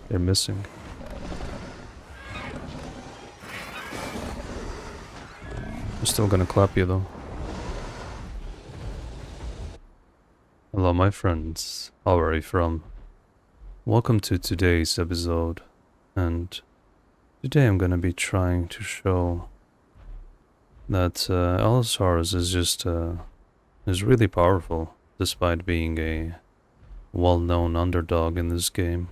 They're missing. I'm still gonna clap you though. Hello my friends, how are you from? Welcome to today's episode, and today I'm gonna be trying to show that Allosaurus is really powerful, despite being a well-known underdog in this game.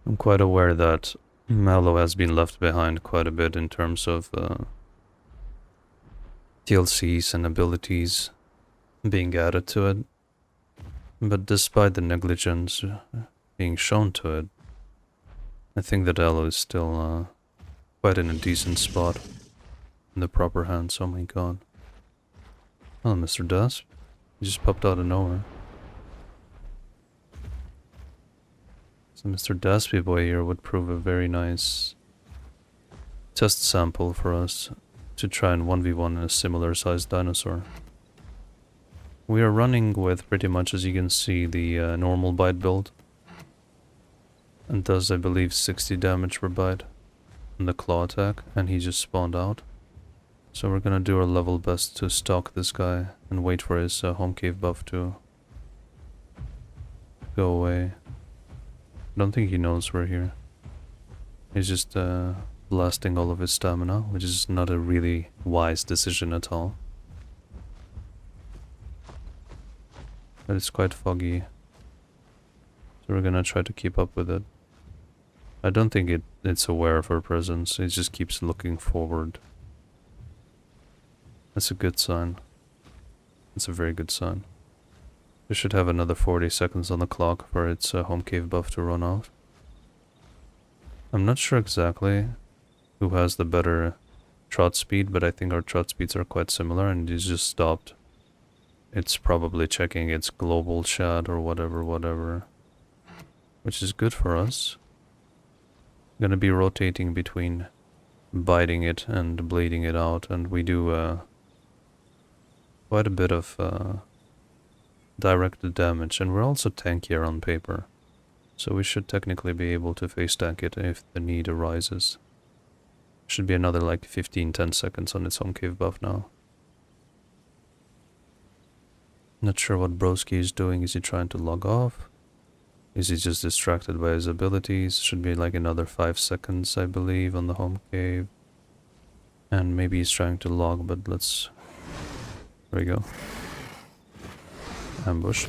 I'm quite aware that Allo has been left behind quite a bit in terms of DLCs and abilities being added to it, but despite the negligence being shown to it, I think that Allo is still quite in a decent spot in the proper hands. Oh my god. Oh, Mr. Dasp, you just popped out of nowhere. So Mr. Daspy boy here would prove a very nice test sample for us to try and 1v1 a similar sized dinosaur. We are running with pretty much, as you can see, the normal bite build. And does, I believe, 60 damage per bite in the claw attack, and he just spawned out. So we're gonna do our level best to stalk this guy and wait for his home cave buff to go away. I don't think he knows we're here. He's just blasting all of his stamina, which is not a really wise decision at all. But it's quite foggy, so we're gonna try to keep up with it. I don't think it's aware of our presence, it just keeps looking forward. That's a good sign. It's a very good sign. We should have another 40 seconds on the clock for its home cave buff to run out. I'm not sure exactly who has the better trot speed, but I think our trot speeds are quite similar, and he's just stopped. It's probably checking its global chat or whatever, which is good for us. I'm gonna be rotating between biting it and bleeding it out, and we do quite a bit of directed damage, and we're also tankier on paper, so we should technically be able to face tank it if the need arises. Should be another like 15-10 seconds on its home cave buff now. Not sure what Broski is doing. Is he trying to log off? Is he just distracted by his abilities? Should be like another 5 seconds, I believe, on the home cave. And maybe he's trying to log, but let's... There we go. Ambush.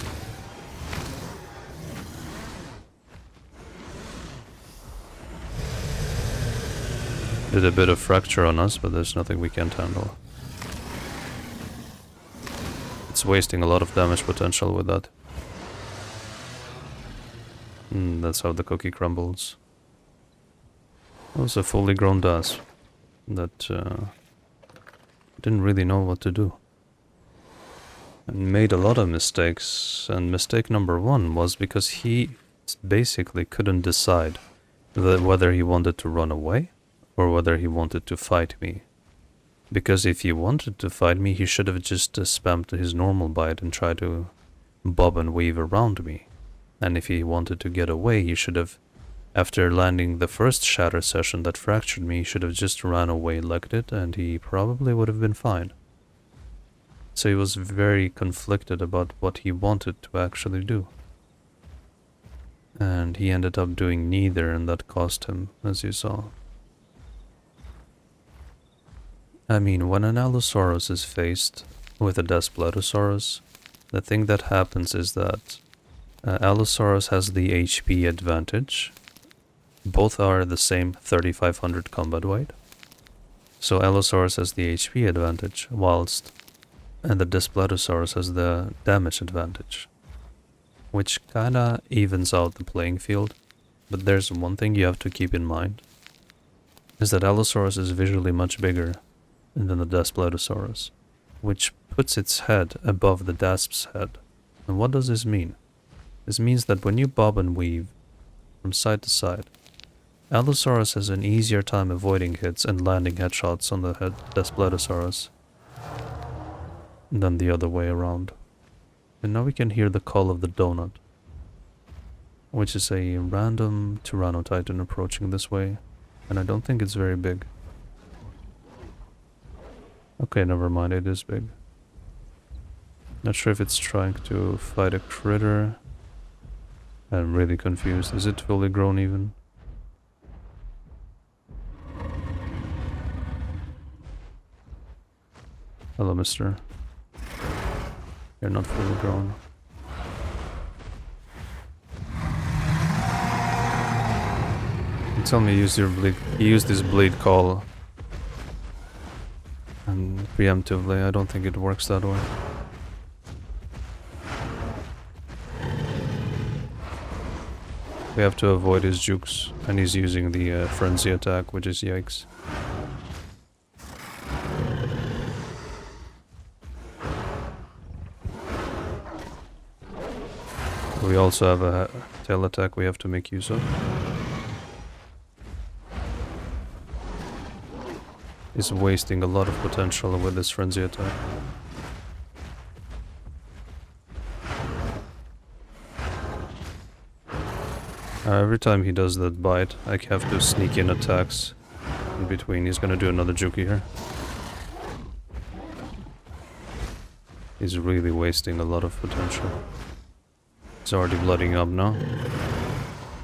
Did a bit of fracture on us, but there's nothing we can't handle. It's wasting a lot of damage potential with that. That's how the cookie crumbles. That was a fully grown Dasp that didn't really know what to do. And made a lot of mistakes, and mistake number one was because he basically couldn't decide whether he wanted to run away or whether he wanted to fight me. Because if he wanted to fight me, he should have just spammed his normal bite and tried to bob and weave around me. And if he wanted to get away, he should have, after landing the first shatter session that fractured me, he should have just ran away, legged it, and he probably would have been fine. So he was very conflicted about what he wanted to actually do. And he ended up doing neither, and that cost him, as you saw. I mean, when an Allosaurus is faced with a Daspletosaurus, the thing that happens is that Allosaurus has the HP advantage. Both are the same 3500 combat weight. So Allosaurus has the HP advantage, whilst the Daspletosaurus has the damage advantage. Which kinda evens out the playing field. But there's one thing you have to keep in mind, is that Allosaurus is visually much bigger than the Daspletosaurus, which puts its head above the Dasp's head. And what does this mean? This means that when you bob and weave from side to side, Allosaurus has an easier time avoiding hits and landing headshots on the Daspletosaurus than the other way around. And now we can hear the call of the donut. which is a random Tyrannotitan approaching this way, and I don't think it's very big. Okay, never mind, it is big. Not sure if it's trying to fight a critter. I'm really confused. Is it fully grown even? Hello, mister. You're not fully grown. You tell me you used your bleed. You used this bleed call. And preemptively, I don't think it works that way. We have to avoid his jukes, and he's using the frenzy attack, which is yikes. We also have a tail attack we have to make use of. He's wasting a lot of potential with this frenzy attack. Every time he does that bite, I have to sneak in attacks in between. He's gonna do another juke here. He's really wasting a lot of potential. It's already blooding up now.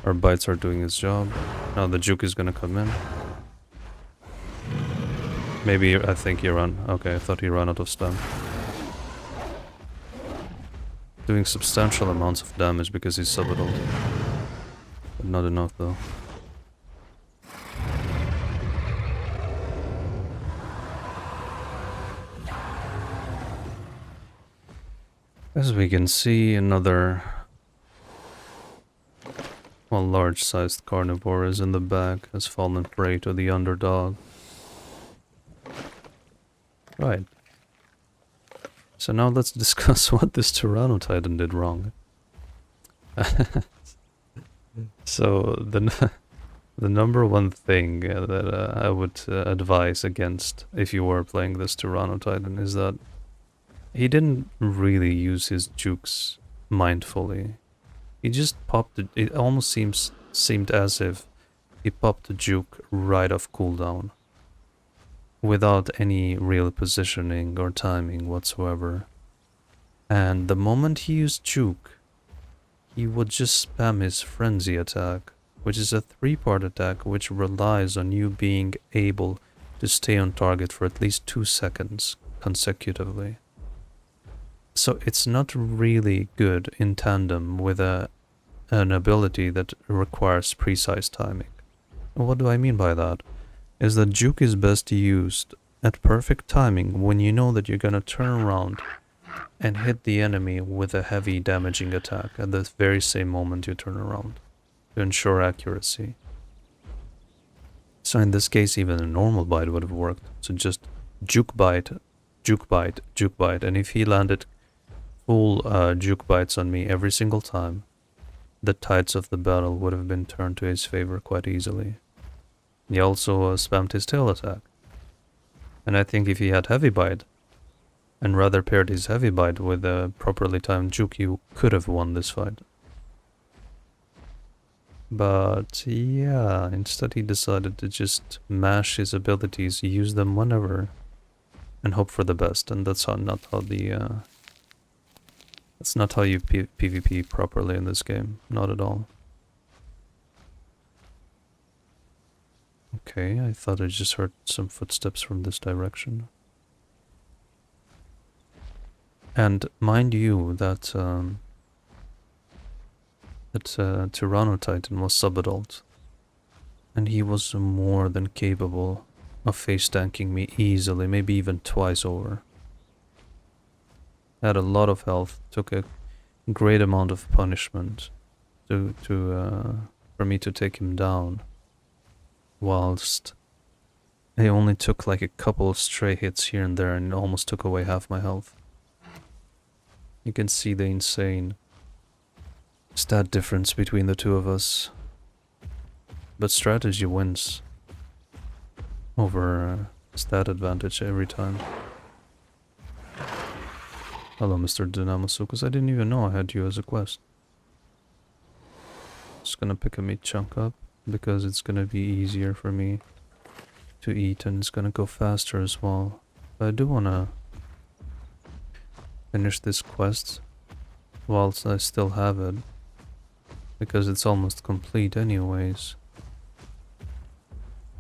Our bites are doing its job. Now the juke is gonna come in. Maybe, I think he ran. Okay, I thought he ran out of stun. Doing substantial amounts of damage because he's subadult. But not enough though. As we can see, another large-sized carnivore is in the back, has fallen prey to the underdog. Right. So now let's discuss what this Tyrannotitan did wrong. So the number one thing that I would advise against if you were playing this Tyrannotitan is that he didn't really use his jukes mindfully. He just popped it. It almost seemed as if he popped the juke right off cooldown, without any real positioning or timing whatsoever. And the moment he used juke, he would just spam his frenzy attack, which is a 3-part attack which relies on you being able to stay on target for at least 2 seconds consecutively. So it's not really good in tandem with an ability that requires precise timing. What do I mean by that? Is that juke is best used at perfect timing when you know that you're gonna turn around and hit the enemy with a heavy damaging attack at the very same moment you turn around to ensure accuracy. So in this case, even a normal bite would have worked. So just juke bite, juke bite, juke bite, and if he landed full juke bites on me every single time, the tides of the battle would have been turned to his favor quite easily. He also spammed his tail attack. And I think if he had heavy bite, and rather paired his heavy bite with a properly timed juke, he could have won this fight. But yeah, instead he decided to just mash his abilities, use them whenever, and hope for the best. And that's not how you PvP properly in this game. Not at all. Okay, I thought I just heard some footsteps from this direction. And mind you that Tyrannotitan was subadult, and he was more than capable of face tanking me easily, maybe even twice over. Had a lot of health, took a great amount of punishment for me to take him down, whilst I only took like a couple of stray hits here and there and almost took away half my health. You can see the insane stat difference between the two of us. But strategy wins over stat advantage every time. Hello, Mr. Dynamasukus. I didn't even know I had you as a quest. Just gonna pick a meat chunk up because it's gonna be easier for me to eat and it's gonna go faster as well. But I do wanna finish this quest whilst I still have it, because it's almost complete anyways.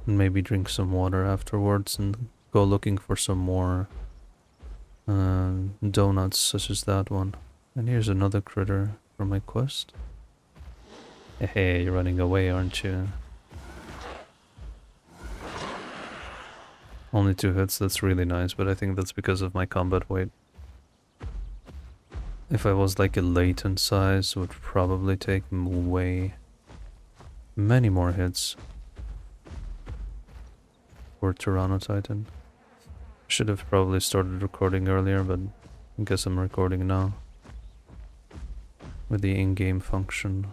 And maybe drink some water afterwards and go looking for some more donuts such as that one. And here's another critter from my quest. Hey, you're running away, aren't you? Only 2 hits, that's really nice, but I think that's because of my combat weight. If I was like a latent size, it would probably take way many more hits for Tyrannotitan. Should have probably started recording earlier, but I guess I'm recording now with the in-game function.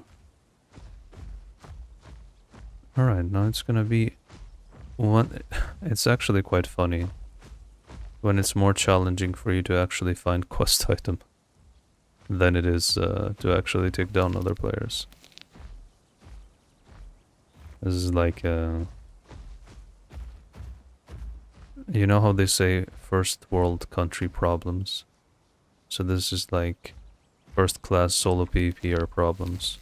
Alright, now it's gonna be one. It's actually quite funny when it's more challenging for you to actually find quest item than it is to actually take down other players. This is like you know how they say first world country problems? So this is like first class solo PvPer problems.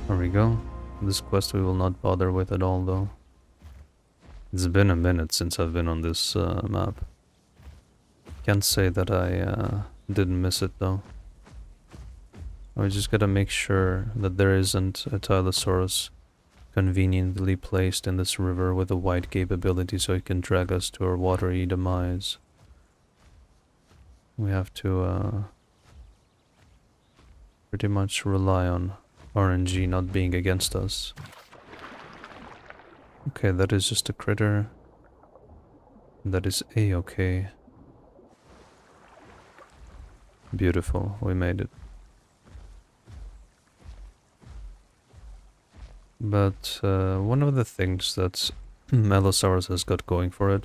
There we go. This quest we will not bother with at all though. It's been a minute since I've been on this map. Can't say that I didn't miss it though. I just gotta make sure that there isn't a Allosaurus conveniently placed in this river with a wide capability so it can drag us to our watery demise. We have to pretty much rely on RNG not being against us. Okay, that is just a critter. That is a-okay. Beautiful, we made it. But one of the things that Allosaurus has got going for it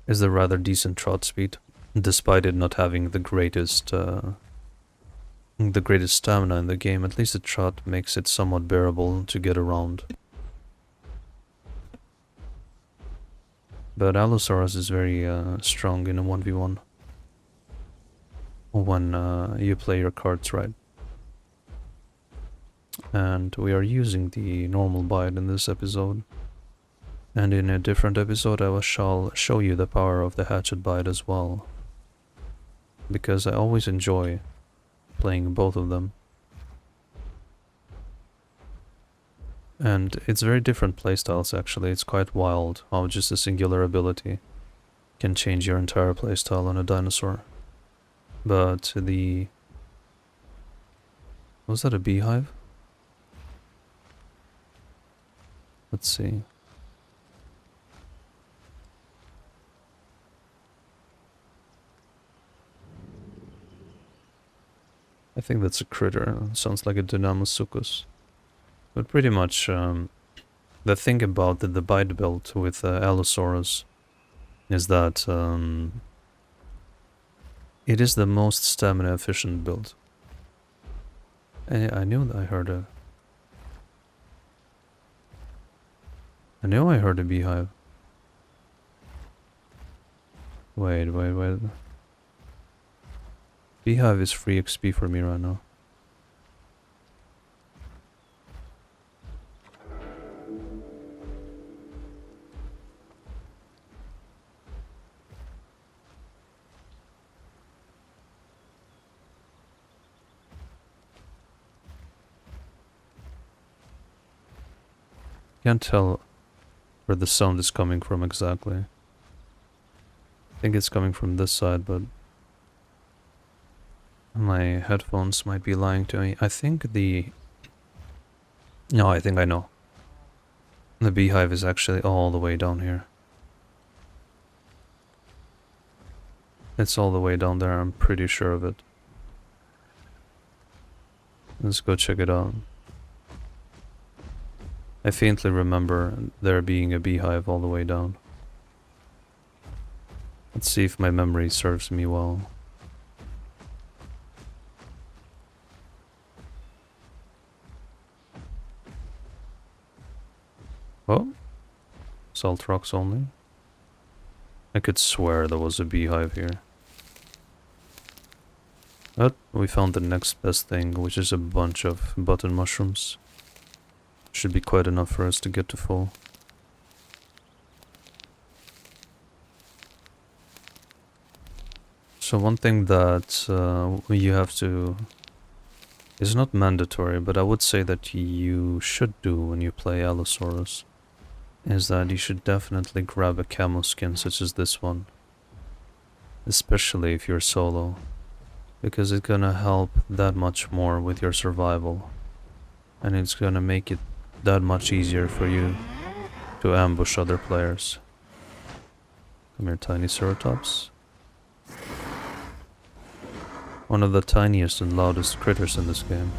is the rather decent trot speed, despite it not having the greatest stamina in the game. At least the trot makes it somewhat bearable to get around. But Allosaurus is very strong in a 1v1 when you play your cards right. And we are using the normal bite in this episode. And in a different episode I shall show you the power of the hatchet bite as well. Because I always enjoy playing both of them. And it's very different playstyles actually. It's quite wild how just a singular ability can change your entire playstyle on a dinosaur. But the... was that a beehive? Let's see. I think that's a critter. Sounds like a Dinosaurus. But pretty much, the thing about the bite build with Allosaurus is that it is the most stamina efficient build. I knew that I heard a... I knew I heard a beehive. Wait. Beehive is free XP for me right now. Can't tell where the sound is coming from exactly. I think it's coming from this side, but my headphones might be lying to me. I think the... No, I think I know. The beehive is actually all the way down here. It's all the way down there, I'm pretty sure of it. Let's go check it out. I faintly remember there being a beehive all the way down. Let's see if my memory serves me well. Oh, salt rocks only. I could swear there was a beehive here. But we found the next best thing, which is a bunch of button mushrooms. Should be quite enough for us to get to full. So one thing that you have to... is not mandatory, but I would say that you should do when you play Allosaurus, is that you should definitely grab a camo skin such as this one. Especially if you're solo, because it's gonna help that much more with your survival. And it's gonna make it that much easier for you to ambush other players. Come here, tiny ceratops. One of the tiniest and loudest critters in this game.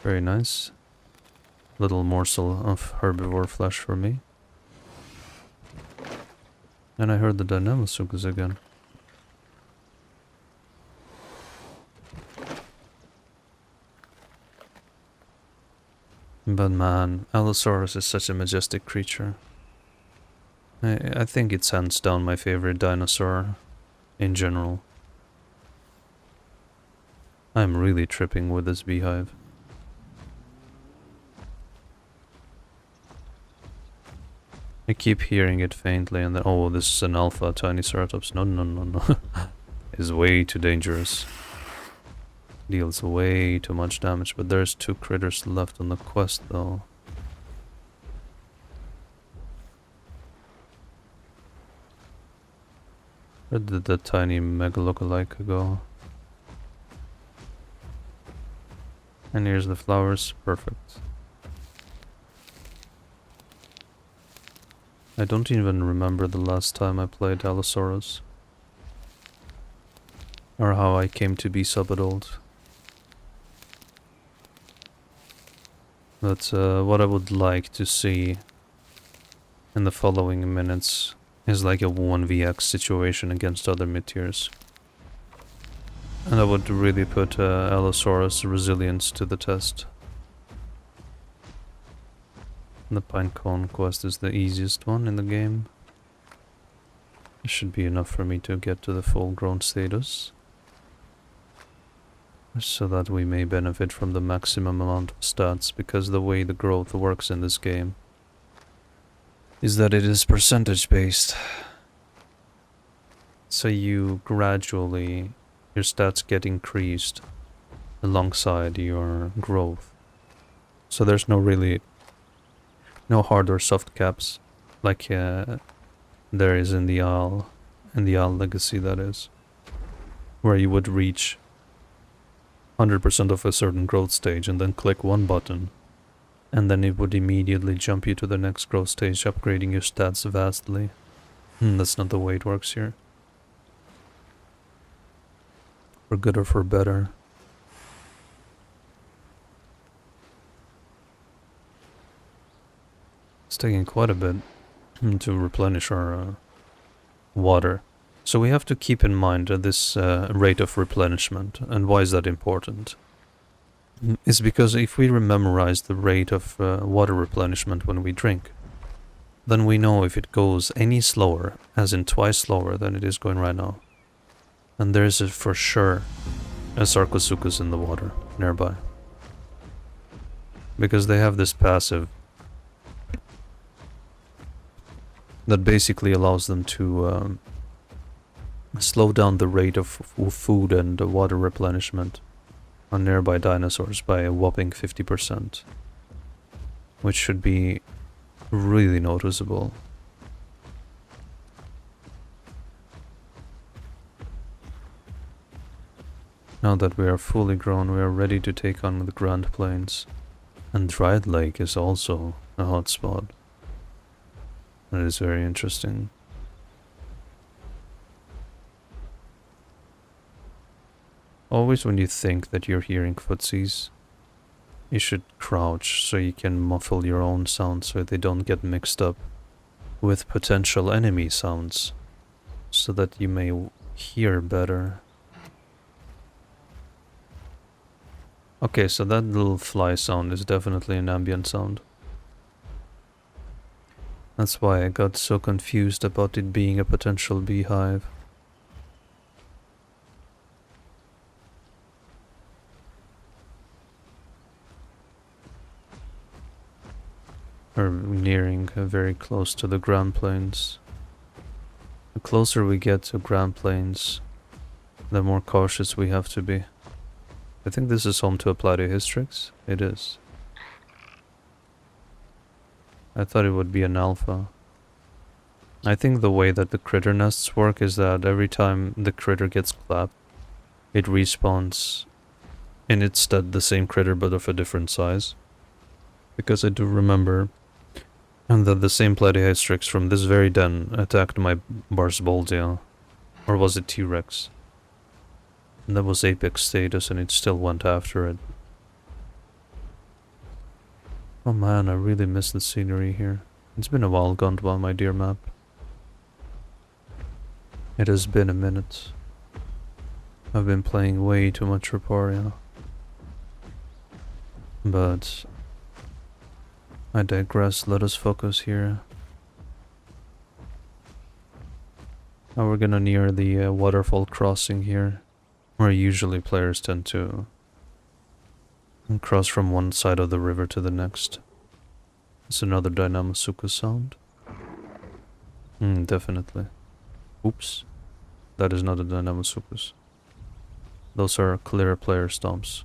Very nice. Little morsel of herbivore flesh for me. And I heard the Dinosaurus again. But man, Allosaurus is such a majestic creature. I think it's hands down my favorite dinosaur in general. I'm really tripping with this beehive. I keep hearing it faintly and then, oh, this is an alpha tiny ceratops. No, no, no, no. It's way too dangerous. Deals way too much damage, but there's 2 critters left on the quest though. Where did the tiny megalookalike go? And here's the flowers. Perfect. I don't even remember the last time I played Allosaurus. Or how I came to be sub-adult. But what I would like to see in the following minutes is like a 1vx situation against other mid-tiers. And I would really put Allosaurus' resilience to the test. The Pinecone quest is the easiest one in the game. It should be enough for me to get to the full-grown status. So that we may benefit from the maximum amount of stats, because the way the growth works in this game is that it is percentage based. So your stats get increased alongside your growth. So there's no hard or soft caps like there is in the Al Legacy, that is, where you would reach 100% of a certain growth stage and then click one button, and then it would immediately jump you to the next growth stage, upgrading your stats vastly. That's not the way it works here. For good or for better. It's taking quite a bit to replenish our water. So we have to keep in mind this rate of replenishment. And why is that important? It's because if we memorize the rate of water replenishment when we drink, then we know if it goes any slower, as in twice slower than it is going right now, then there's for sure a Sarcosuchus in the water nearby. Because they have this passive that basically allows them to slow down the rate of food and water replenishment on nearby dinosaurs by a whopping 50%, which should be really noticeable. Now that we are fully grown, we are ready to take on the Grand Plains, and Dried Lake is also a hotspot. That is very interesting. Always when you think that you're hearing footsies, you should crouch so you can muffle your own sounds so they don't get mixed up with potential enemy sounds. so that you may hear better. Okay, so that little fly sound is definitely an ambient sound. That's why I got so confused about it being a potential beehive. Or nearing very close to the Grand Plains. The closer we get to Grand Plains, the more cautious we have to be. I think this is home to a Platyhystrix. It is. I thought it would be an alpha. I think the way that the critter nests work is that every time the critter gets clapped, it respawns in its stead the same critter but of a different size. Because I do remember that the same Platyhystrix from this very den attacked my Barsboldia. Or was it T-Rex? And that was Apex status and it still went after it. Oh man, I really miss the scenery here. It's been a while gone by, my dear map. It has been a minute. I've been playing way too much Reparia. But I digress, let us focus here. Now we're gonna near the waterfall crossing here, where usually players tend to cross from one side of the river to the next. It's another Dynamasuka sound. Definitely. Oops. That is not a Dynamasukus. Those are clear player stomps.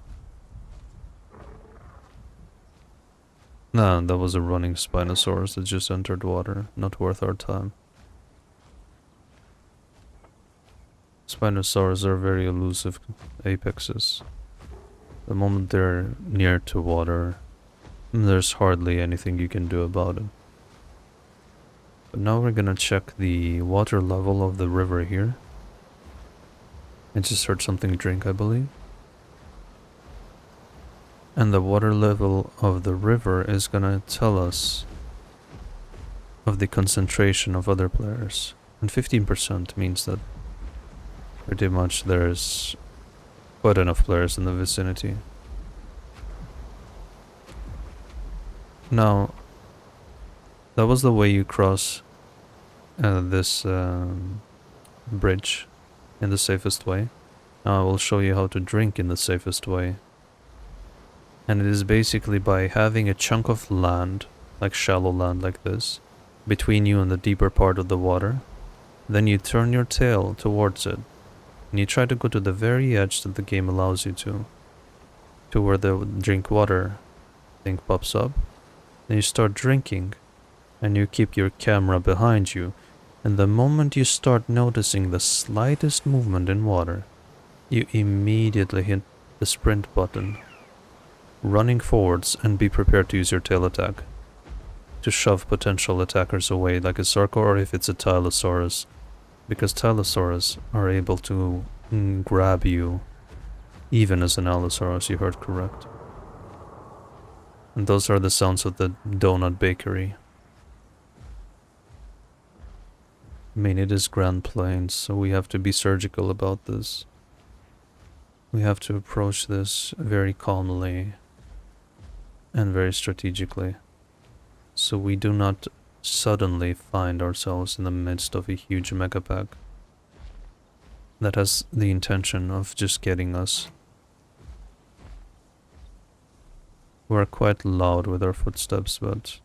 Nah, that was a running Spinosaurus that just entered water. Not worth our time. Spinosaurus are very elusive apexes. The moment they're near to water, there's hardly anything you can do about it. But now we're gonna check the water level of the river here. I just heard something drink, I believe. And the water level of the river is gonna tell us of the concentration of other players. And 15% means that pretty much there's quite enough players in the vicinity. Now, that was the way you cross this bridge in the safest way. Now I will show you how to drink in the safest way. And it is basically by having a chunk of land, like shallow land like this, between you and the deeper part of the water. Then you turn your tail towards it. And you try to go to the very edge that the game allows you to where the drink water thing pops up. Then you start drinking, and you keep your camera behind you. And the moment you start noticing the slightest movement in water, you immediately hit the sprint button, running forwards, and be prepared to use your tail attack to shove potential attackers away, like a Sarco or if it's a Tylosaurus, because Tylosaurus are able to grab you even as an Allosaurus, you heard correct. And those are the sounds of the donut bakery. I mean, it is Grand Plains, so we have to be surgical about this. We have to approach this very calmly and very strategically, so we do not suddenly find ourselves in the midst of a huge Megapack that has the intention of just getting us. We're quite loud with our footsteps, but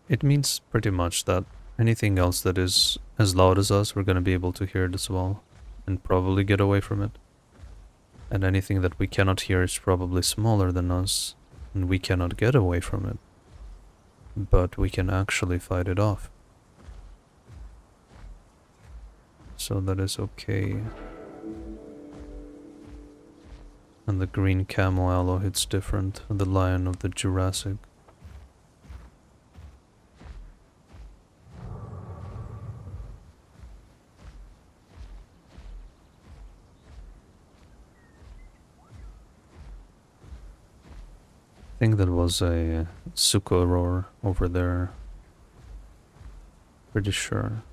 it means pretty much that anything else that is as loud as us, we're gonna be able to hear it as well, and probably get away from it. And anything that we cannot hear is probably smaller than us, and we cannot get away from it. But we can actually fight it off. So that is okay. And the green camo Allo hits different, the lion of the Jurassic. I think that was a Suko roar over there. Pretty sure.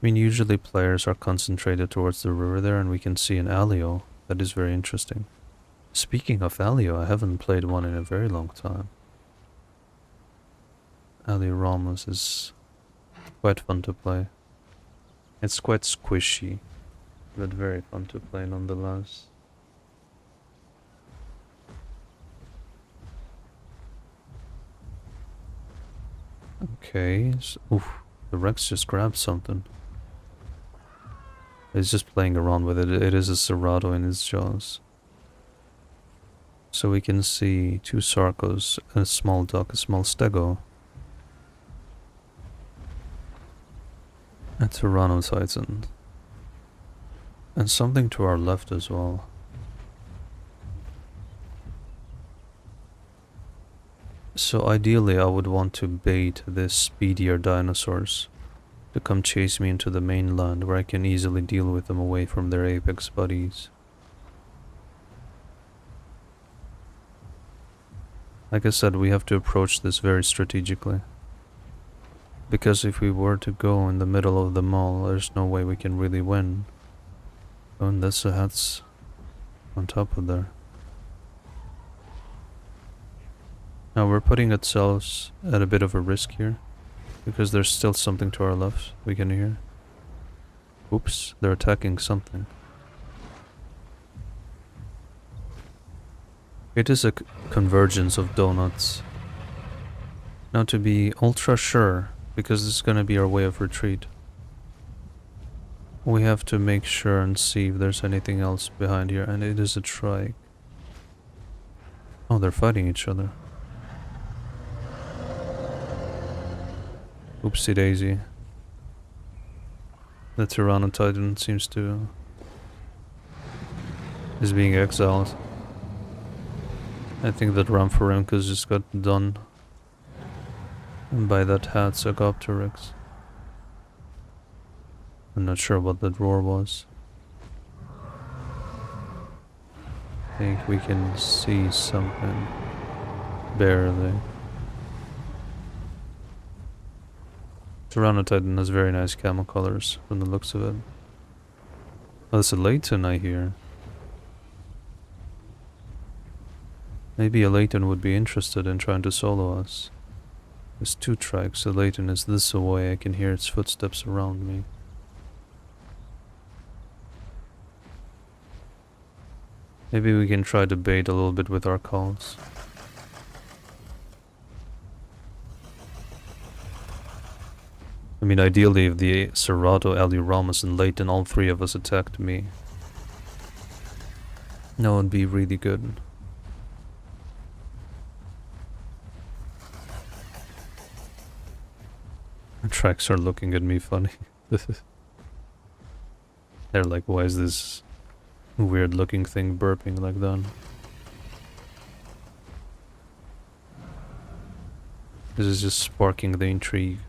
mean, usually players are concentrated towards the river there, and we can see an Allo. That is very interesting. Speaking of Allo, I haven't played one in a very long time. Allosaurus is quite fun to play. It's quite squishy, but very fun to play nonetheless. Okay, so, oof, the Rex just grabbed something. It's just playing around with it. It is a Serrato in its jaws. So we can see 2 Sarcos, a small duck, a small Stego, a Tyrannotitan, and something to our left as well. So ideally I would want to bait this speedier dinosaurs to come chase me into the mainland where I can easily deal with them away from their apex buddies. Like I said, we have to approach this very strategically. Because if we were to go in the middle of the mall, there's no way we can really win. Oh, and that's a Hatze on top of there. Now we're putting ourselves at a bit of a risk here, because there's still something to our left we can hear. Oops, they're attacking something. It is a convergence of donuts. Now to be ultra sure, because this is going to be our way of retreat, we have to make sure and see if there's anything else behind here, and it is a trike. Oh, they're fighting each other. Oopsie daisy. The Tyrannotitan seems to... is being exiled. I think that Rampharenkus just got done by that Hatzegopteryx. I'm not sure what that roar was. I think we can see something. Barely. Tyrannotitan has very nice camo colors from the looks of it. Oh, that's a Layton I hear. Maybe a Layton would be interested in trying to solo us. There's 2 trikes. A Layton is this away. I can hear its footsteps around me. Maybe we can try to bait a little bit with our calls. I mean, ideally, if the Serrato, Allosaurus, and Layton, all 3 of us attacked me, that would be really good. The tracks are looking at me funny. They're like, why is this weird looking thing burping like that? This is just sparking the intrigue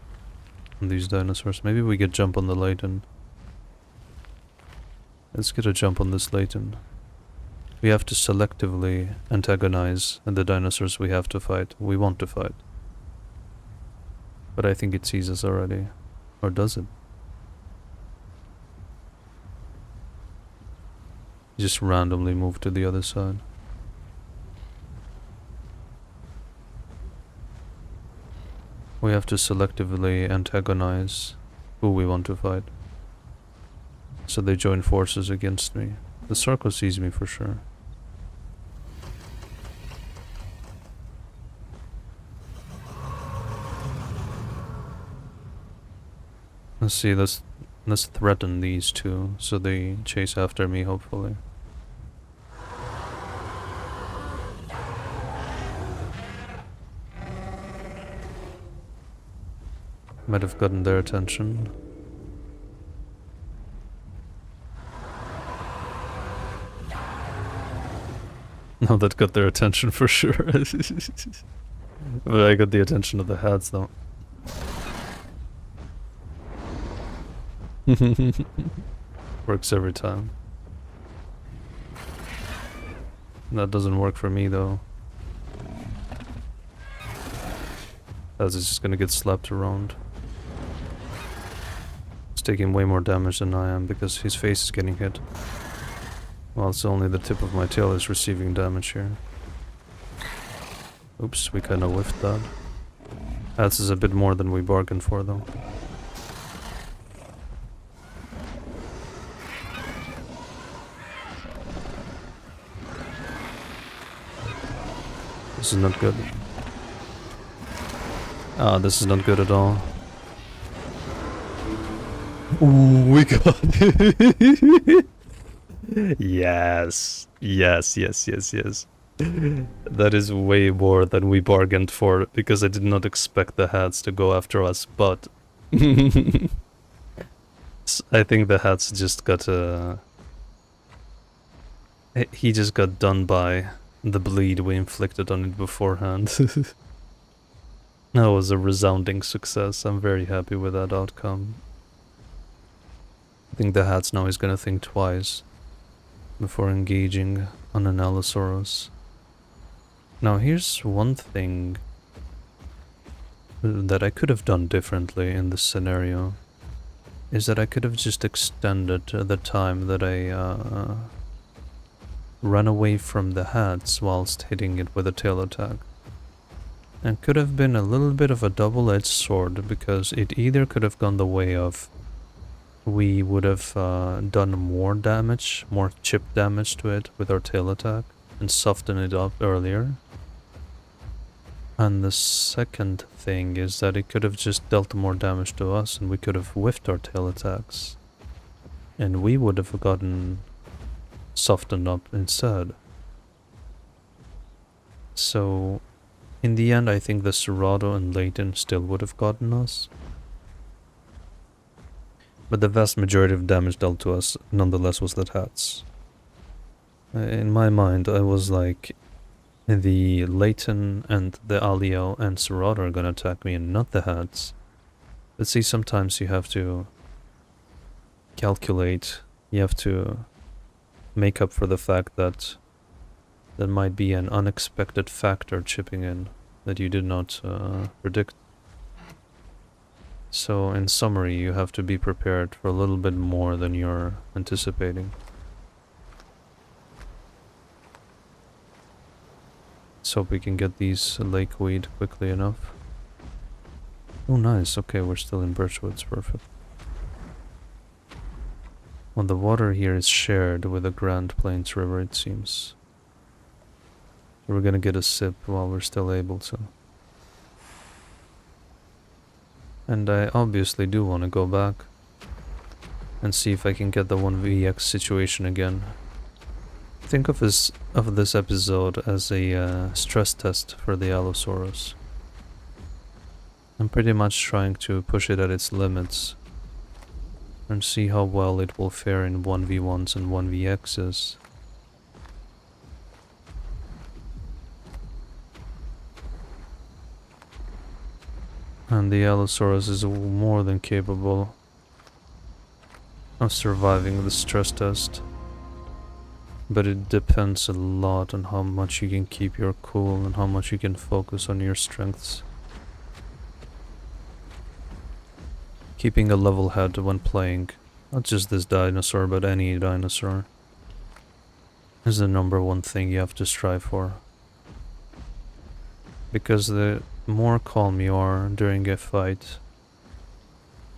on these dinosaurs. Maybe we get jump on the Layton. Let's get a jump on this Layton. We have to selectively antagonize the dinosaurs we have to fight. We want to fight. But I think it sees us already. Or does it? Just randomly move to the other side. We have to selectively antagonize who we want to fight. So they join forces against me. The Sarco sees me for sure. Let's see, let's threaten these 2 so they chase after me, hopefully. Might have gotten their attention. No, that got their attention for sure. But I got the attention of the Hatze though. Works every time. That doesn't work for me though. That's just gonna get slapped around. taking way more damage than I am because his face is getting hit. While it's only the tip of my tail is receiving damage here. Oops, we kinda whiffed that. Hatze is a bit more than we bargained for though. This is not good. Ah, this is not good at all. Ooh, we got it. Yes. Yes, yes, yes, yes. That is way more than we bargained for, because I did not expect the Hatze to go after us, but... I think the Hatze just got he just got done by the bleed we inflicted on it beforehand. That was a resounding success. I'm very happy with that outcome. I think the Hatze now is gonna think twice before engaging on an Allosaurus. Now here's one thing that I could have done differently in this scenario, is that I could have just extended the time that I ran away from the Hatze whilst hitting it with a tail attack. And could have been a little bit of a double-edged sword, because it either could have gone the way of we would have done more damage, more chip damage to it with our tail attack and soften it up earlier. And the second thing is that it could have just dealt more damage to us and we could have whiffed our tail attacks. And we would have gotten softened up instead. So, in the end I think the Serrato and Leighton still would have gotten us. But the vast majority of damage dealt to us nonetheless was that Hatze. In my mind I was like, the Leighton and the Allo and Serrato are gonna attack me and not the Hatze. But see, sometimes you have to calculate, you have to make up for the fact that there might be an unexpected factor chipping in that you did not predict. So in summary, you have to be prepared for a little bit more than you're anticipating. Let's hope we can get these lakeweed quickly enough. Oh nice, okay, we're still in Birchwood's, perfect. Well, the water here is shared with the Grand Plains River, it seems. We're gonna get a sip while we're still able to. And I obviously do want to go back and see if I can get the 1vx situation again. Think of this episode as a stress test for the Allosaurus. I'm pretty much trying to push it at its limits and see how well it will fare in 1v1s and 1vx's. And the Allosaurus is more than capable of surviving the stress test. But it depends a lot on how much you can keep your cool and how much you can focus on your strengths. Keeping a level head when playing, not just this dinosaur but any dinosaur, is the #1 thing you have to strive for. Because the more calm you are during a fight,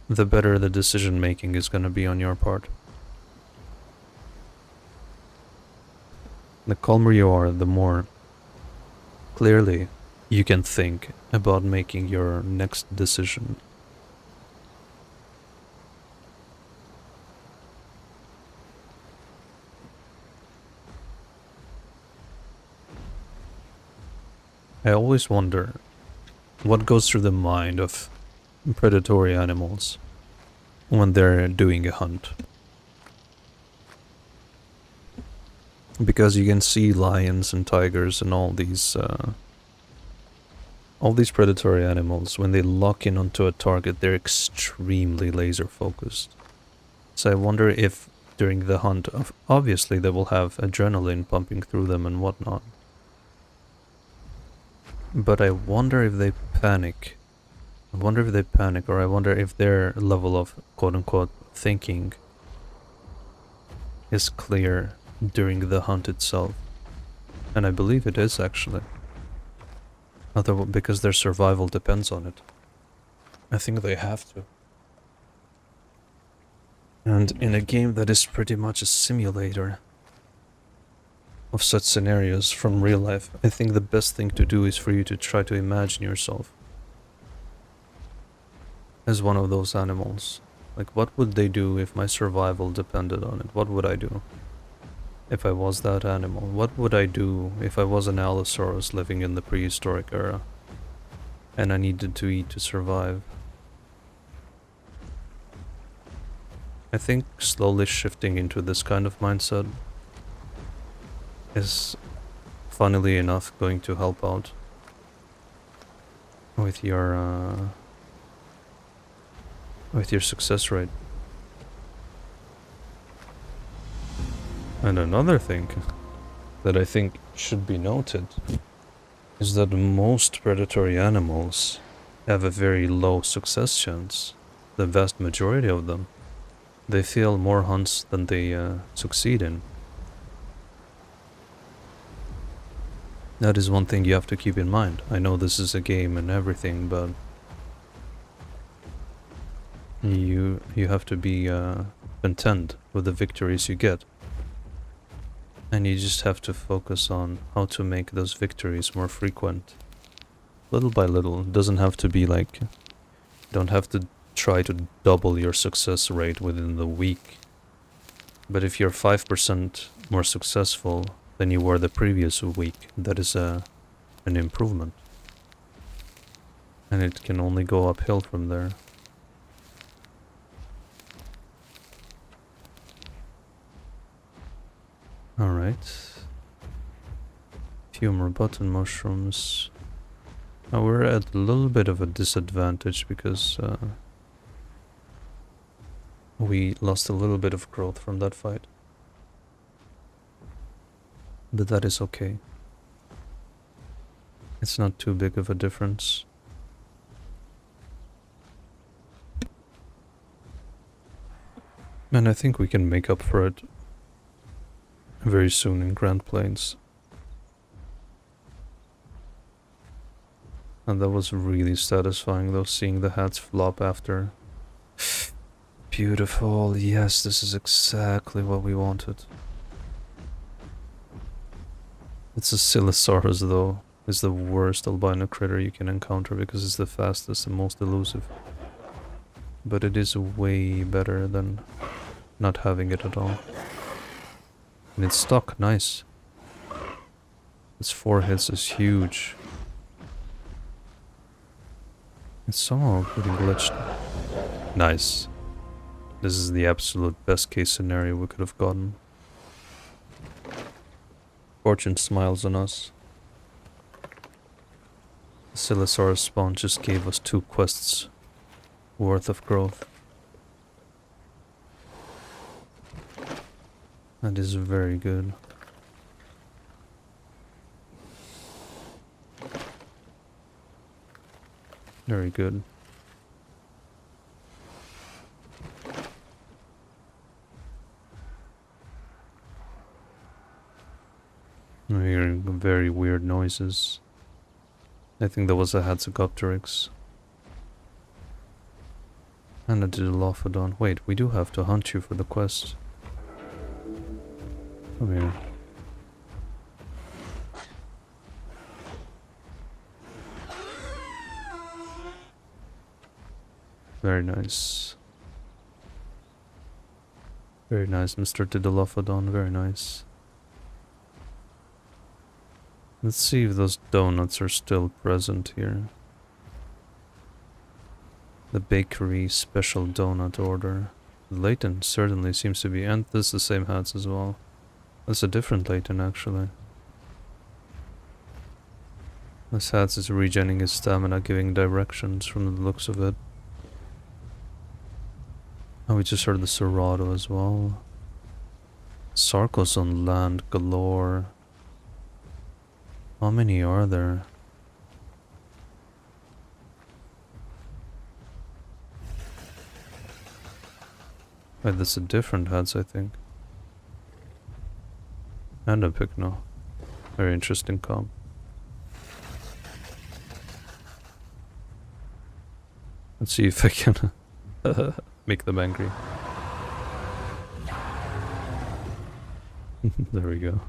the better the decision making is gonna be on your part. The calmer you are, the more clearly you can think about making your next decision. I always wonder what goes through the mind of predatory animals when they're doing a hunt. Because you can see lions and tigers and all these predatory animals, when they lock in onto a target, they're extremely laser focused. So I wonder if during the hunt, obviously they will have adrenaline pumping through them and whatnot. But I wonder if they panic. Or I wonder if their level of quote-unquote thinking is clear during the hunt itself. And I believe it is, actually. Although, because their survival depends on it. I think they have to. And in a game that is pretty much a simulator of such scenarios from real life, I think the best thing to do is for you to try to imagine yourself as one of those animals. Like, what would they do if my survival depended on it? What would I do if I was that animal? What would I do if I was an Allosaurus living in the prehistoric era and I needed to eat to survive? I think slowly shifting into this kind of mindset is, funnily enough, going to help out with your success rate. And another thing that I think should be noted is that most predatory animals have a very low success chance. The vast majority of them. They fail more hunts than they succeed in. That is one thing you have to keep in mind. I know this is a game and everything, but you have to be content with the victories you get. And you just have to focus on how to make those victories more frequent. Little by little. It doesn't have to be like... You don't have to try to double your success rate within the week. But if you're 5% more successful than you were the previous week, that is an improvement. And it can only go uphill from there. Alright. Few more button mushrooms. Now we're at a little bit of a disadvantage because we lost a little bit of growth from that fight. But that is okay. It's not too big of a difference. And I think we can make up for it very soon in Grand Plains. And that was really satisfying though, seeing the hats flop after. Beautiful, yes, this is exactly what we wanted. It's a Allosaurus though, is the worst albino critter you can encounter because it's the fastest and most elusive. But it is way better than not having it at all. And it's stuck, nice. Its 4 hits is huge. It's somehow getting glitched. Nice. This is the absolute best case scenario we could have gotten. Fortune smiles on us. The Allosaurus spawn just gave us 2 quests worth of growth. That is very good. Very good. I'm hearing very weird noises. I think there was a Hatze and a Dilophodon. Wait, we do have to hunt you for the quest. Come here. Very nice. Very nice, Mr. Dilophodon, very nice. Let's see if those donuts are still present here. The bakery special donut order. Layton certainly seems to be, and this is the same hats as well. That's a different Layton actually. This hats is regenerating his stamina, giving directions from the looks of it. Oh, we just heard the Serrato as well. Sarcos on land galore. How many are there? Wait, that's a different Hatze, I think. And a Pycno. Very interesting comp. Let's see if I can make them angry. There we go.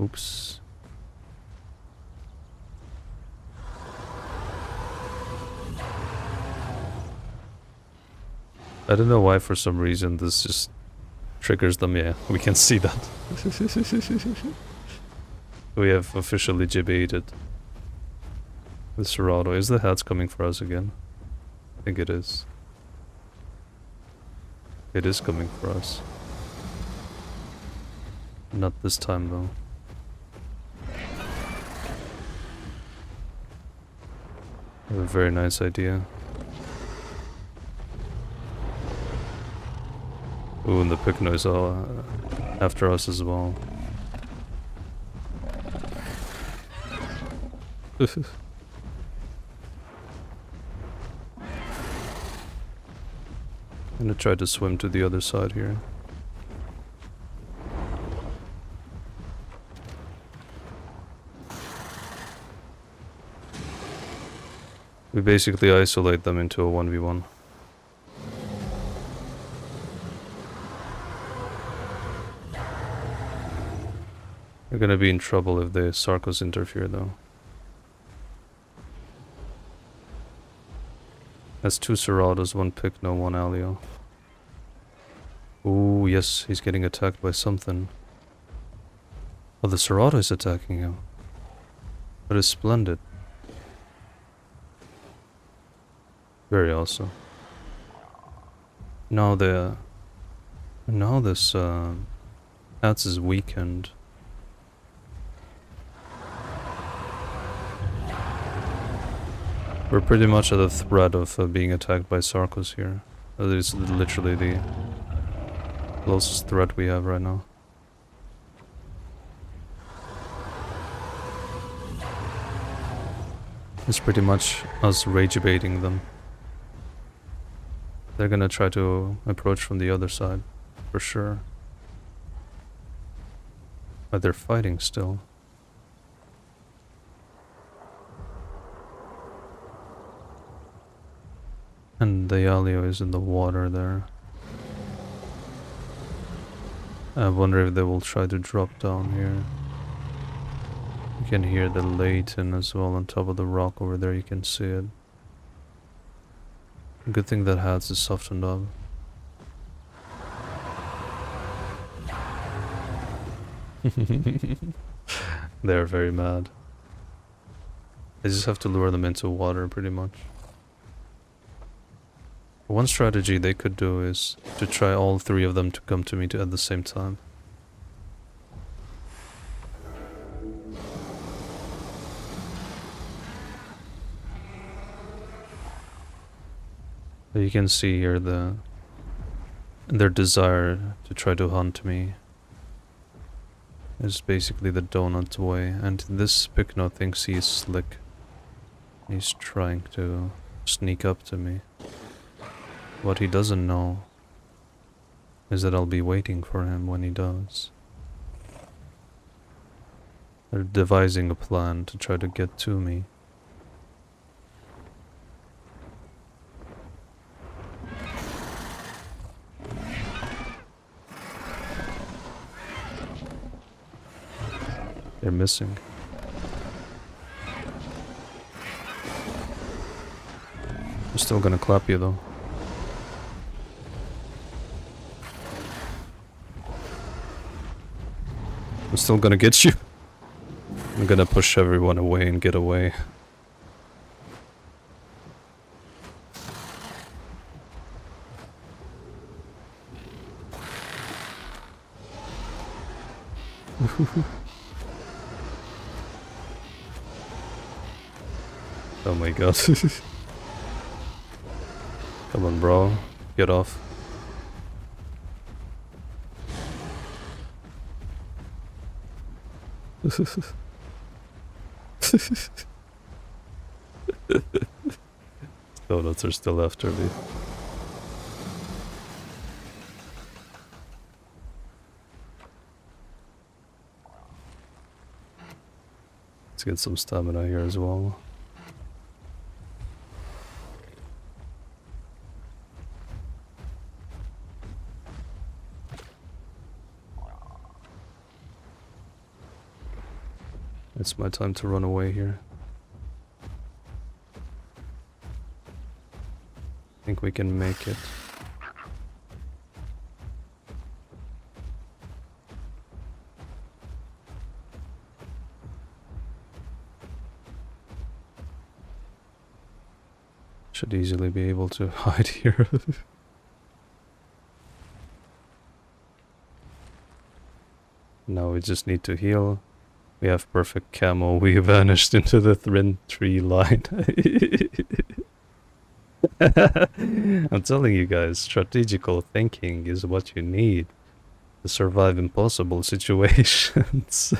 Oops. I don't know why, for some reason this just triggers them. Yeah, we can see that. We have officially debated. The Serato. Is the Hatze coming for us again? I think it is. It is coming for us. Not this time though. I have a very nice idea. Ooh, and the Pycno is all after us as well. I'm gonna try to swim to the other side here. We basically isolate them into a 1v1. We're gonna be in trouble if the Sarcos interfere though. That's 2 Seratos, 1 Pycno, 1 Allo. Ooh, yes, he's getting attacked by something. Oh, the Serato is attacking him. That is splendid. Very awesome. Now this Hatze is weakened. We're pretty much at the threat of being attacked by Sarcos here. That is literally the closest threat we have right now. It's pretty much us rage baiting them. They're gonna try to approach from the other side, for sure. But they're fighting still. And the Allo is in the water there. I wonder if they will try to drop down here. You can hear the Layton as well on top of the rock over there, you can see it. Good thing that Hatze is softened up. They're very mad. I just have to lure them into water pretty much. One strategy they could do is to try all 3 of them to come to me at the same time. You can see here their desire to try to hunt me is basically the donut way, and this Pycno thinks he's slick. He's trying to sneak up to me. What he doesn't know is that I'll be waiting for him when he does. They're devising a plan to try to get to me. They're missing. I'm still gonna clap you though. I'm still gonna get you. I'm gonna push everyone away and get away. Oh my god. Come on, bro. Get off. Donuts are still after me. Let's get some stamina here as well. It's my time to run away here. I think we can make it. Should easily be able to hide here. Now we just need to heal. We have perfect camo. We vanished into the Thrin tree line. I'm telling you guys, strategical thinking is what you need to survive impossible situations.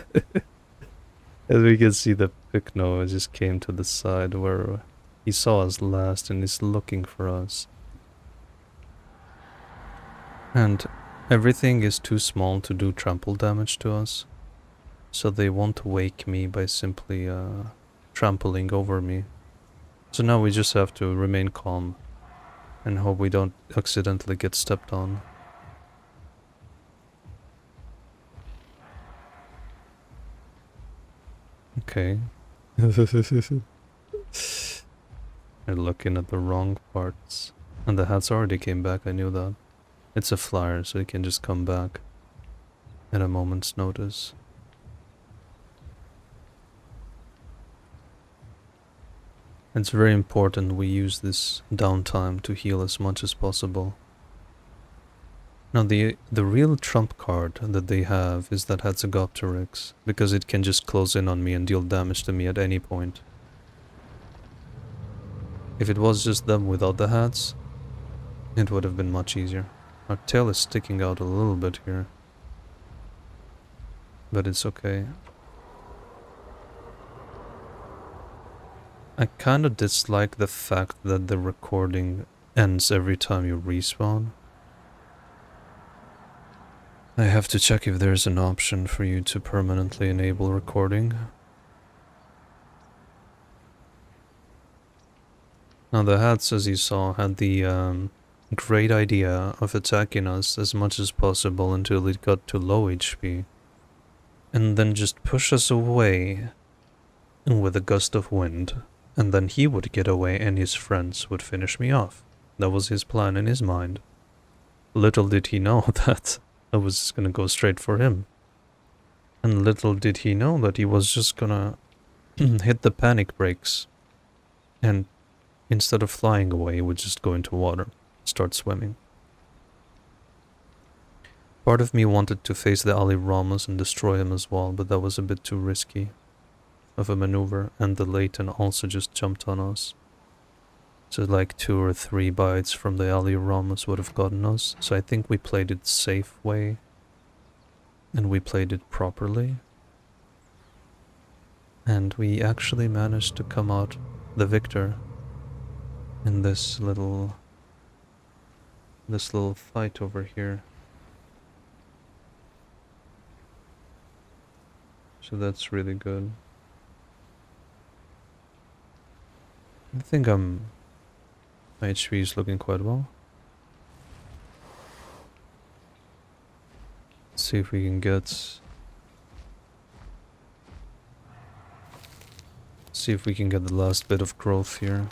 As we can see, the Pykno just came to the side where he saw us last and is looking for us. And everything is too small to do trample damage to us. So they won't wake me by simply trampling over me. So now we just have to remain calm and hope we don't accidentally get stepped on. Okay. They're looking at the wrong parts. And the Hatze already came back, I knew that. It's a flyer, so he can just come back at a moment's notice. It's very important we use this downtime to heal as much as possible. Now the real trump card that they have is that Hatzegopteryx, because it can just close in on me and deal damage to me at any point. If it was just them without the hats, it would have been much easier. Our tail is sticking out a little bit here, but it's okay. I kinda dislike the fact that the recording ends every time you respawn. I have to check if there's an option for you to permanently enable recording. Now the Hatze, as you saw, had the great idea of attacking us as much as possible until it got to low HP. And then just push us away with a gust of wind. And then he would get away and his friends would finish me off. That was his plan in his mind. Little did he know that I was just gonna go straight for him. And little did he know that he was just gonna hit the panic brakes. And instead of flying away, he would just go into water, start swimming. Part of me wanted to face the Allosaurus and destroy him as well, but that was a bit too risky of a maneuver, and the Layton also just jumped on us. So like 2 or 3 bites from the Allosaurus would have gotten us, so I think we played it safe way, and we played it properly. And we actually managed to come out the victor in this little fight over here. So that's really good. I think my HP is looking quite well. Let's see if we can get... See if we can get the last bit of growth here.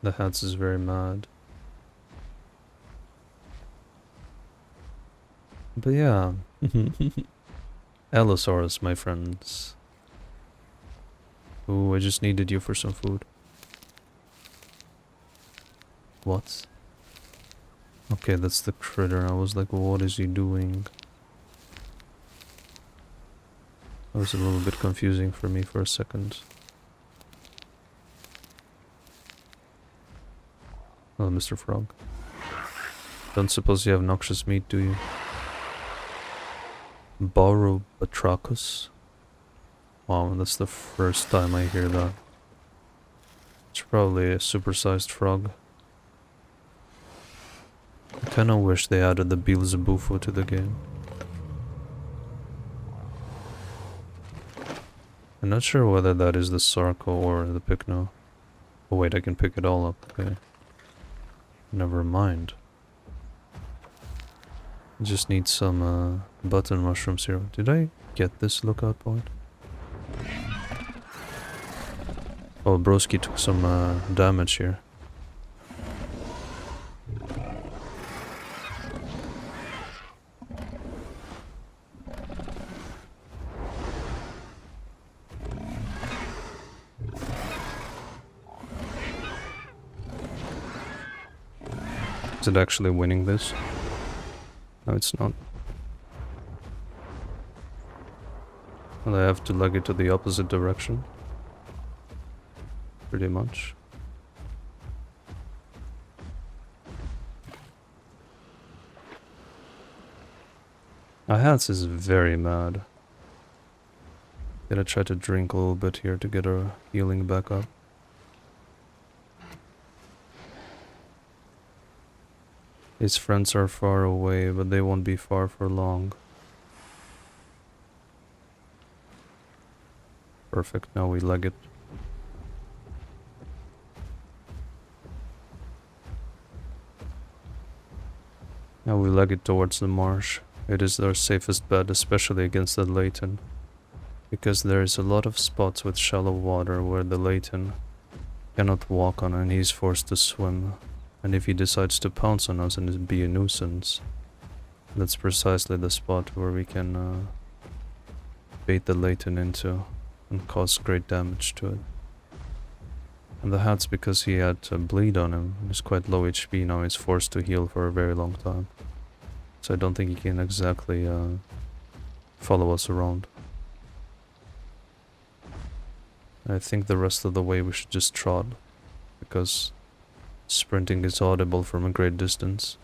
The Hatze is very mad. But yeah. Allosaurus, my friends. Ooh, I just needed you for some food. What? Okay, that's the critter. I was like, what is he doing? That was a little bit confusing for me for a second. Oh, Mr. Frog. Don't suppose you have noxious meat, do you? Barobatrachus? Wow, that's the first time I hear that. Probably a supersized frog. I kinda wish they added the Beelzebufo to the game. I'm not sure whether that is the Sarco or the Pycno. Oh wait, I can pick it all up, okay. Never mind. Just need some button mushrooms here. Did I get this lookout point? Oh, Broski took some damage here. Is it actually winning this? No, it's not. Well, I have to leg it to the opposite direction. Pretty much. Hatze is very mad. Gotta try to drink a little bit here to get our healing back up. His friends are far away, but they won't be far for long. Perfect, now we leg it. Now we leg it towards the marsh. It is our safest bet, especially against the Layton. Because there is a lot of spots with shallow water where the Layton cannot walk on and he's forced to swim. And if he decides to pounce on us and be a nuisance, that's precisely the spot where we can bait the Layton into and cause great damage to it. And the Hatze, because he had a bleed on him, he's quite low HP now, he's forced to heal for a very long time. So I don't think he can exactly follow us around. I think the rest of the way we should just trot, because sprinting is audible from a great distance.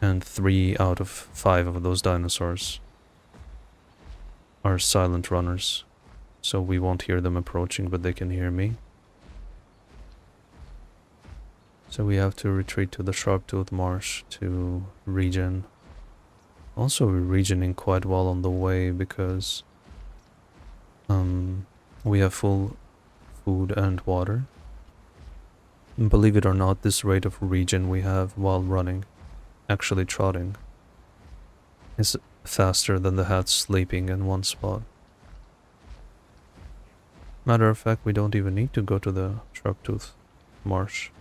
And 3 out of 5 of those dinosaurs are silent runners. So we won't hear them approaching, but they can hear me. So we have to retreat to the Sharptooth Marsh to regen. Also we're regening quite well on the way because we have full food and water. And believe it or not, this rate of regen we have while running, actually trotting, is faster than the Hatze sleeping in one spot. Matter of fact, we don't even need to go to the Sharptooth Marsh.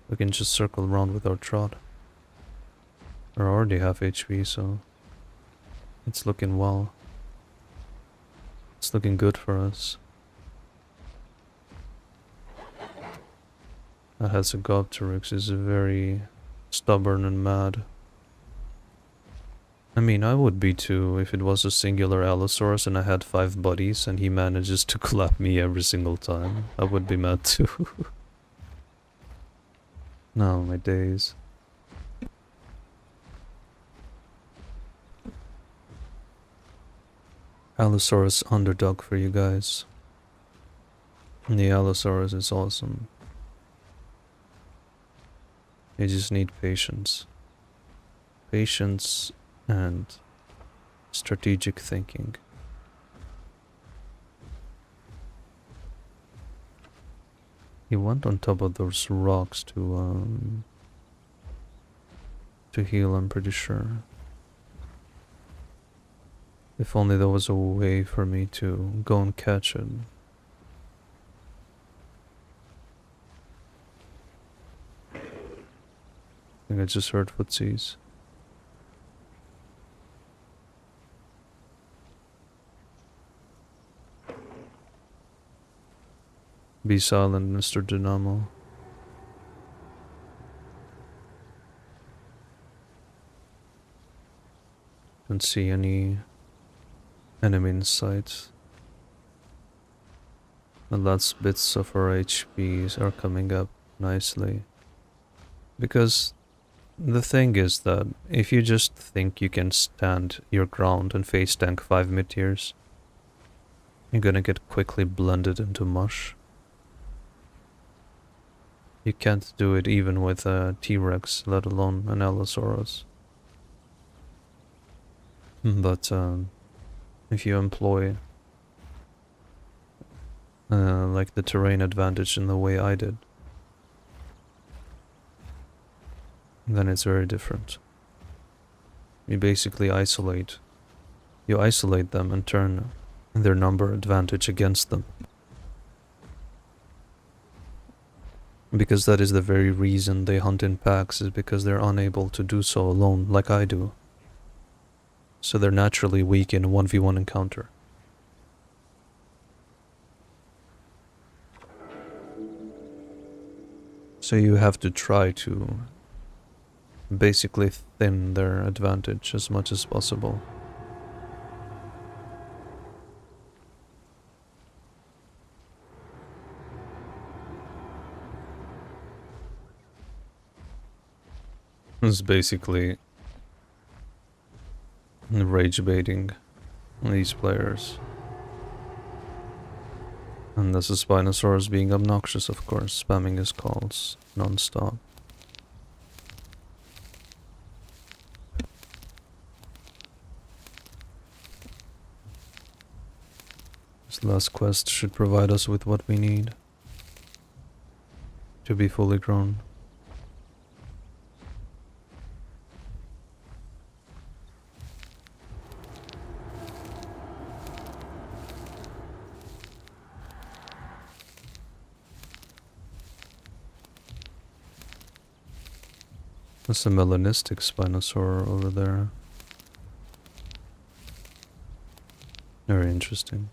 We can just circle around with our trot. We're already half HP, so it's looking well. It's looking good for us. That has a Gopteryx is very stubborn and mad. I mean, I would be too if it was a singular Allosaurus and I had 5 buddies and he manages to clap me every single time. I would be mad too. No, my days. Allosaurus underdog for you guys. And the Allosaurus is awesome. You just need patience. Patience and strategic thinking. He went on top of those rocks to heal, I'm pretty sure. If only there was a way for me to go and catch it. I think I just heard footsies. Be silent, Mr. Dynamo. Don't see any enemy in sight. The last bits of our HPs are coming up nicely. Because the thing is that if you just think you can stand your ground and face tank 5 mid-tiers, you're gonna get quickly blended into mush. You can't do it even with a T-Rex, let alone an Allosaurus. But if you employ like the terrain advantage in the way I did, then it's very different. You basically isolate. You isolate them and turn their number advantage against them. Because that is the very reason they hunt in packs, is because they're unable to do so alone, like I do. So they're naturally weak in a 1v1 encounter. So you have to try to basically thin their advantage as much as possible. It's basically rage baiting these players. And this is Spinosaurus being obnoxious, of course, spamming his calls non-stop. This last quest should provide us with what we need to be fully grown. There's a melanistic Spinosaur over there. Very interesting.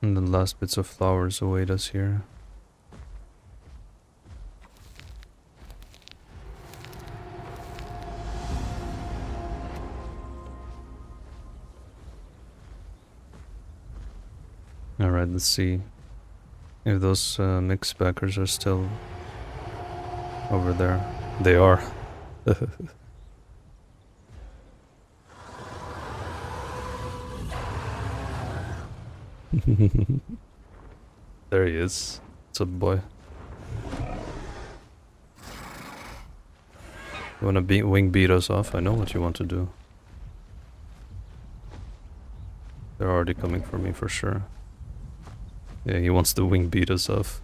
And the last bits of flowers await us here. Alright, let's see if those mix backers are still over there. They are. There he is. What's up, boy? You wanna wing beat us off? I know what you want to do. They're already coming for me for sure. Yeah, he wants to wing beat us off.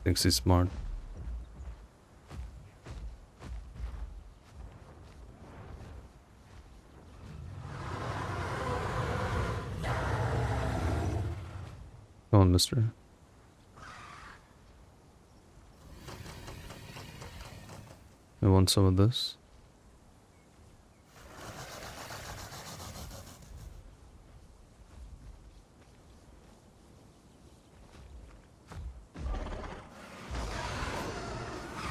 Thinks he's smart. Come on, mister. I want some of this.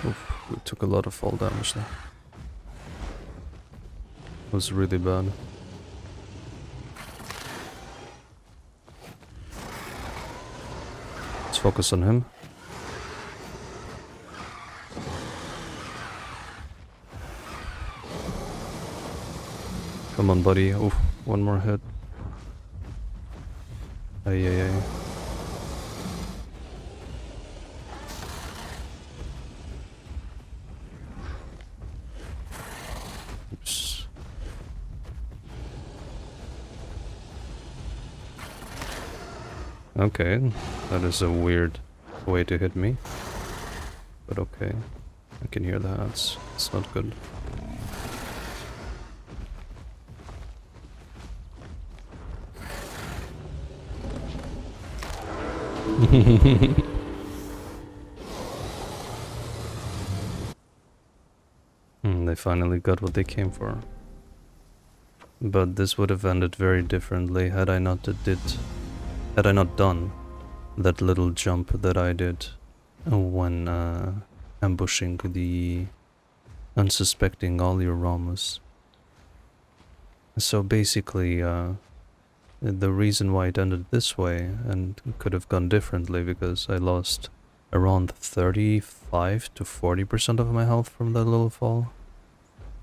Oof, we took a lot of fall damage there. It was really bad. Let's focus on him. Come on, buddy. Oof, one more hit. Ay, ay, ay. Oops. Okay, that is a weird way to hit me. But okay, I can hear the hats. It's not good. They finally got what they came for. But this would have ended very differently had I not done that little jump that I did when ambushing the unsuspecting Allosaurus. So basically, the reason why it ended this way, and could have gone differently because I lost around 35 to 40% of my health from that little fall,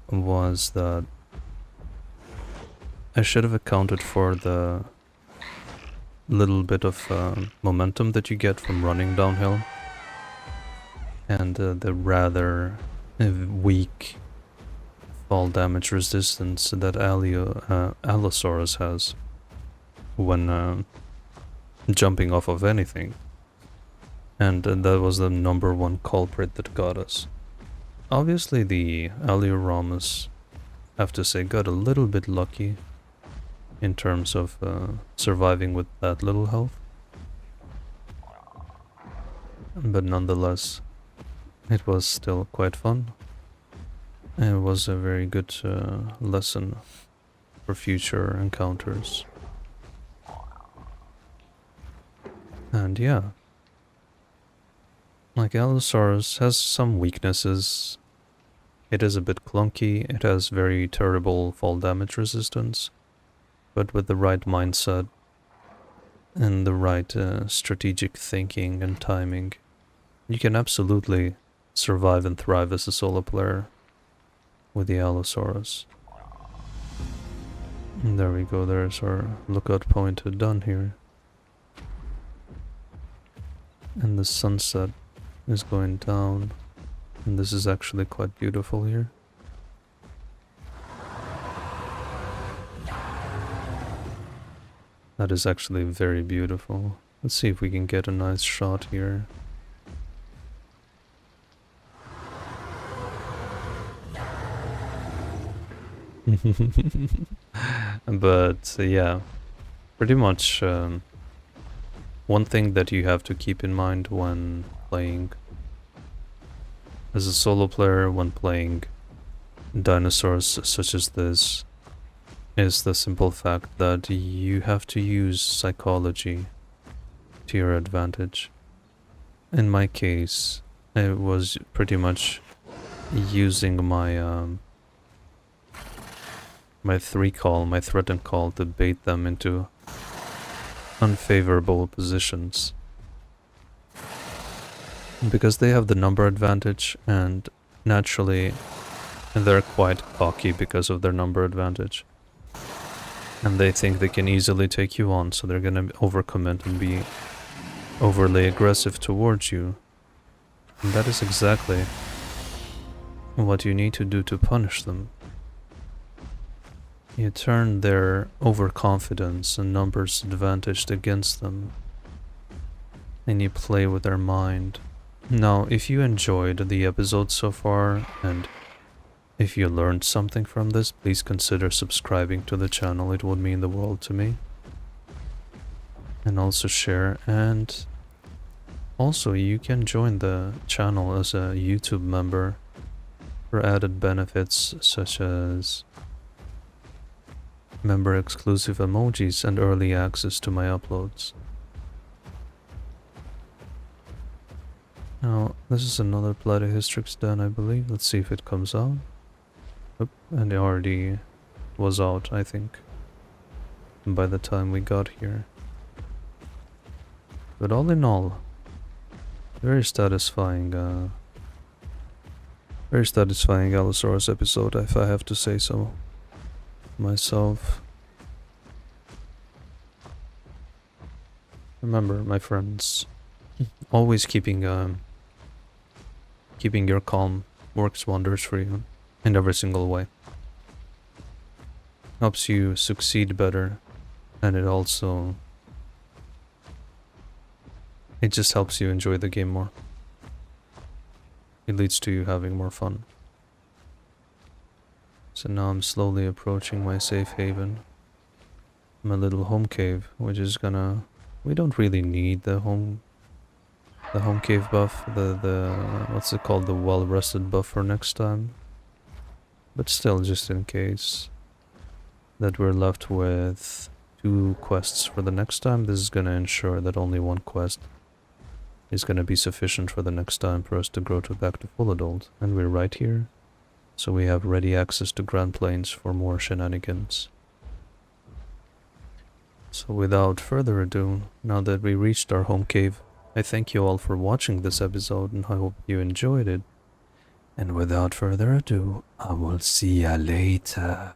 was that I should have accounted for the little bit of momentum that you get from running downhill, and the rather weak fall damage resistance that Allosaurus has when jumping off of anything. And that was the #1 culprit that got us. Obviously the Allosaurus, I have to say, got a little bit lucky in terms of surviving with that little health. But nonetheless, it was still quite fun. It was a very good lesson for future encounters. And yeah, like Allosaurus has some weaknesses. It is a bit clunky, it has very terrible fall damage resistance, but with the right mindset and the right strategic thinking and timing, you can absolutely survive and thrive as a solo player with the Allosaurus. And there we go, there's our lookout point done here. And the sunset is going down, and this is actually quite beautiful here. That is actually very beautiful. Let's see if we can get a nice shot here. But yeah, pretty much one thing that you have to keep in mind when playing as a solo player, when playing dinosaurs such as this, is the simple fact that you have to use psychology to your advantage. In my case, it was pretty much using my my threat and call to bait them into unfavorable positions. Because they have the number advantage, and naturally they're quite cocky because of their number advantage. And they think they can easily take you on, so they're gonna overcommit and be overly aggressive towards you. And that is exactly what you need to do to punish them. You turn their overconfidence and numbers advantaged against them, and you play with their mind. Now, if you enjoyed the episode so far, and if you learned something from this, please consider subscribing to the channel. It would mean the world to me. And also share, and also you can join the channel as a YouTube member for added benefits such as member exclusive emojis and early access to my uploads. Now, this is another Platyhystrix den, I believe. Let's see if it comes out. Oh, and it already was out, I think, by the time we got here. But all in all, very satisfying Allosaurus episode, if I have to say so myself. Remember, my friends, always keeping your calm works wonders for you in every single way. Helps you succeed better, and it just helps you enjoy the game more. It leads to you having more fun. So now I'm slowly approaching my safe haven, my little home cave, which is gonna... We don't really need the home cave buff, the what's it called, the well-rested buff for next time. But still, just in case that we're left with 2 quests for the next time, this is gonna ensure that only 1 quest is gonna be sufficient for the next time for us to grow back to full adult. And we're right here so we have ready access to Grand Plains for more shenanigans. So without further ado, now that we reached our home cave, I thank you all for watching this episode and I hope you enjoyed it. And without further ado, I will see ya later.